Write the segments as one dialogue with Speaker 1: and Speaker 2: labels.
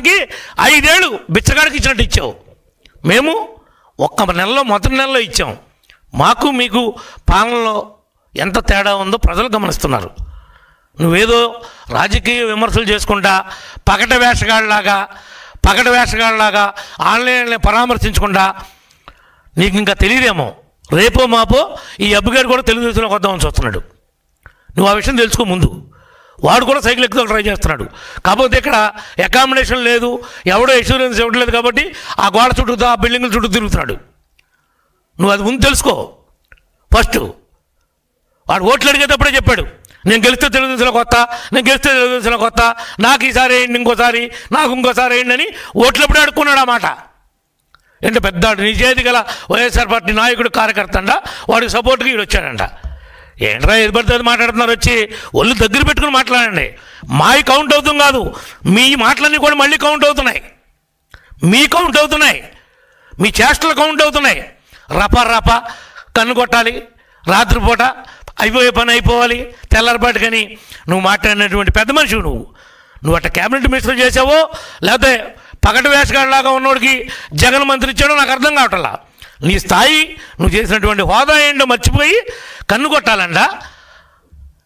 Speaker 1: పార్టీకి 5 ఏళ్ళు బిచ్చగాడికి ఇచ్చినట్టు ఇచ్చావు. మేము ఒక్క నెలలో మొదటి నెలలో ఇచ్చాం. మాకు మీకు పాలనలో ఎంత తేడా ఉందో ప్రజలు గమనిస్తున్నారు. నువ్వేదో రాజకీయ విమర్శలు చేసుకుంటా పగట వేషగాళ్ళలాగా ఆన్లైన్లో పరామర్శించకుండా నీకు ఇంకా తెలియదేమో, రేపో మాపో ఈ అబ్బుగారు కూడా తెలుగుదేశంలోకి వద్దామని చూస్తున్నాడు. నువ్వు ఆ విషయం తెలుసుకో ముందు. వాడు కూడా సైకిల్ ఎక్కువ ట్రై చేస్తున్నాడు. కాకపోతే ఇక్కడ అకామిడేషన్ లేదు, ఎవడో ఇన్సూరెన్స్ ఇవ్వట్లేదు కాబట్టి ఆ గోడ చుట్టూ ఆ బిల్డింగ్ల చుట్టూ తిరుగుతున్నాడు. నువ్వు అది ముందు తెలుసుకో. ఫస్ట్ వాడు ఓట్లు అడిగేటప్పుడే చెప్పాడు, నేను గెలిస్తే తెలుగుదేశంలోకి వస్తా, నాకు ఈసారి వేయండి, ఇంకోసారి వేయండి అని ఓట్లప్పుడే అడుక్కున్నాడు. ఆ మాట అంటే పెద్ద నిజాయితీ గల వైఎస్ఆర్ పార్టీ నాయకుడు కార్యకర్త అంట, వాడికి సపోర్ట్గా వీడు వచ్చాడంట. ఏంట్రా ఏది పడితే అది మాట్లాడుతున్నారు, వచ్చి ఒళ్ళు దగ్గర పెట్టుకుని మాట్లాడండి. మావి కౌంట్ అవుతుంది కాదు, మీ మాటలన్నీ కూడా మళ్ళీ కౌంట్ అవుతున్నాయి, మీ చేష్టలు కౌంట్ అవుతున్నాయి. రపా కన్ను కొట్టాలి, రాత్రిపూట అయిపోయే పని అయిపోవాలి, తెల్లారిపాటు. కానీ నువ్వు మాట్లాడినటువంటి పెద్ద మనిషి నువ్వు అట్లా క్యాబినెట్ మినిస్టర్ చేసావో లేకపోతే పగటి వేషగాడిలాగా ఉన్నోడికి జగన్ మంత్రి ఇచ్చాడో నాకు అర్థం కావట్లా. నీ స్థాయి, నువ్వు చేసినటువంటి హోదా ఏంటో మర్చిపోయి కన్ను కొట్టాలంట,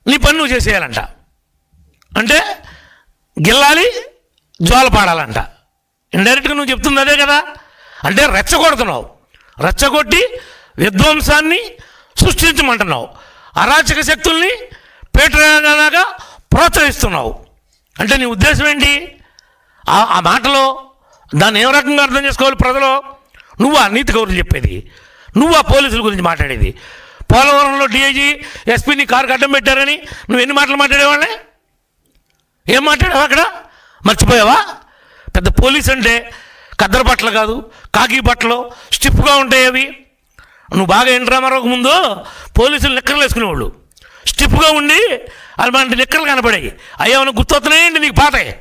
Speaker 1: నీ పని నువ్వు చేసేయాలంట, అంటే గిల్లాలి, జోల పాడాలంట. ఇండైరెక్ట్గా నువ్వు చెప్తుంది అదే కదా. అంటే రెచ్చగొట్టి విధ్వంసాన్ని సృష్టించమంటున్నావు, అరాచక శక్తుల్ని పేటలాగా ప్రోత్సహిస్తున్నావు. అంటే నీ ఉద్దేశం ఏంటి? ఆ మాటలో దాన్ని ఏ రకంగా అర్థం చేసుకోవాలి ప్రజలు? నువ్వు ఆ నీతి కౌరులు చెప్పేది, నువ్వు ఆ పోలీసుల గురించి మాట్లాడేది, పోలవరంలో డిఐజీ ఎస్పీని కారుకి అడ్డం పెట్టారని నువ్వు ఎన్ని మాటలు మాట్లాడేవాళ్ళే? ఏం మాట్లాడావు అక్కడ? మర్చిపోయావా? పెద్ద పోలీస్ అంటే కద్దరు బట్టలు కాదు, కాకి బట్టలు స్టిఫ్గా ఉంటాయి అవి. నువ్వు బాగా ఎన్ రామారావుకు ముందు పోలీసులు నిక్కర్లు వేసుకునేవాళ్ళు, స్టిఫ్గా ఉండి అలాంటి నిక్కర్లు కనపడాయి. అయ్యా మనకు గుర్తొస్తున్నాయండి నీకు పాతయి.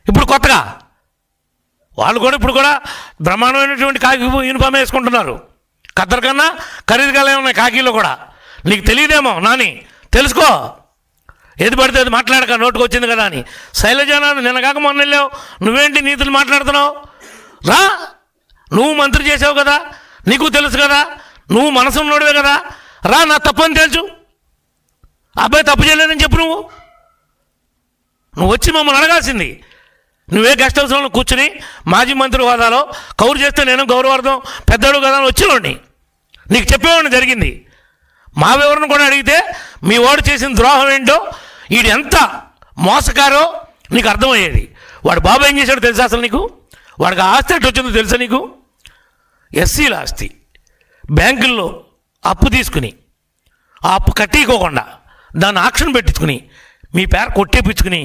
Speaker 1: ఇప్పుడు కొత్తగా వాళ్ళు కూడా ఇప్పుడు కూడా బ్రహ్మాండమైనటువంటి కాకి యూనిఫామ్ వేసుకుంటున్నారు. కద్దరు కన్నా ఖరీదుగా ఉన్నాయి కాకీలో కూడా. నీకు తెలియదేమో నాని, తెలుసుకో. ఏది పడితే అది మాట్లాడక, నోటుకు వచ్చింది కదా అని. శైలజానాథ్ నిన్న కాక మొన్న వెళ్ళావు, నువ్వేంటి నీతులు మాట్లాడుతున్నావు? రా, నువ్వు మంత్రి చేసావు కదా, నీకు తెలుసు కదా, నువ్వు మనసున్నోడివే కదా, రా, నా తప్పు అని తెలుసు. అబ్బాయి తప్పు చేయలేదని చెప్పు. నువ్వు వచ్చి మమ్మల్ని అడగాల్సింది. నువ్వే గెస్ట్ హౌస్లో కూర్చుని మాజీ మంత్రి హోదాలో కౌరు చేస్తే నేను గౌరవార్థం పెద్దడు కదా అని వచ్చేవాడిని, నీకు చెప్పేవాడిని జరిగింది. మా వివరణ కూడా అడిగితే మీ వాడు చేసిన ద్రోహం ఏంటో, వీడు ఎంత మోసకారో నీకు అర్థమయ్యేది. వాడు బాబు ఏం చేశాడో తెలుసా అసలు నీకు? వాడికి ఆస్తి ఎట్టు వచ్చిందో తెలుసా నీకు? ఎస్సీల ఆస్తి బ్యాంకుల్లో అప్పు తీసుకుని ఆ అప్పు కట్టికోకుండా దాన్ని ఆక్షన్ పెట్టించుకుని మీ పేరు కొట్టేపించుకుని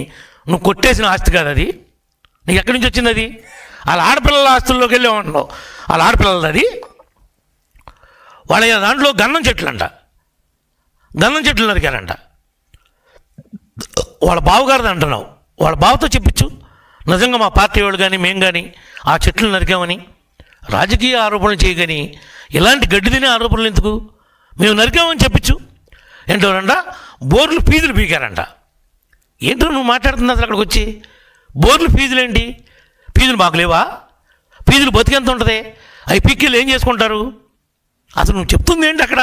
Speaker 1: నువ్వు కొట్టేసిన ఆస్తి కాదు అది. నీకు ఎక్కడి నుంచి వచ్చింది అది? వాళ్ళ ఆడపిల్లల ఆస్తుల్లోకి వెళ్ళేవాడినావు, వాళ్ళ ఆడపిల్లలది అది. వాళ్ళ దాంట్లో గంధం చెట్లు నరికారంట. వాళ్ళ బావగారిది అంటున్నావు, వాళ్ళ బావతో చెప్పించు. నిజంగా మా పార్టీ వాళ్ళు కానీ మేము కానీ ఆ చెట్లు నరికామని రాజకీయ ఆరోపణలు చేయగాని ఇలాంటి గడ్డి తినే ఆరోపణలు ఎందుకు? మేము నరికామని చెప్పించు. ఏంటోనంట బోర్లు ఫీజులు పీకారంట. ఏంటో నువ్వు మాట్లాడుతున్నా అసలు అక్కడికి వచ్చి? బోర్లు ఫీజులేంటి? ఫీజులు మాకు లేవా? ఫీజులు బతికెంత ఉంటుంది? అవి పీక్కిలు ఏం చేసుకుంటారు? అసలు నువ్వు చెప్తుంది ఏంటి అక్కడ?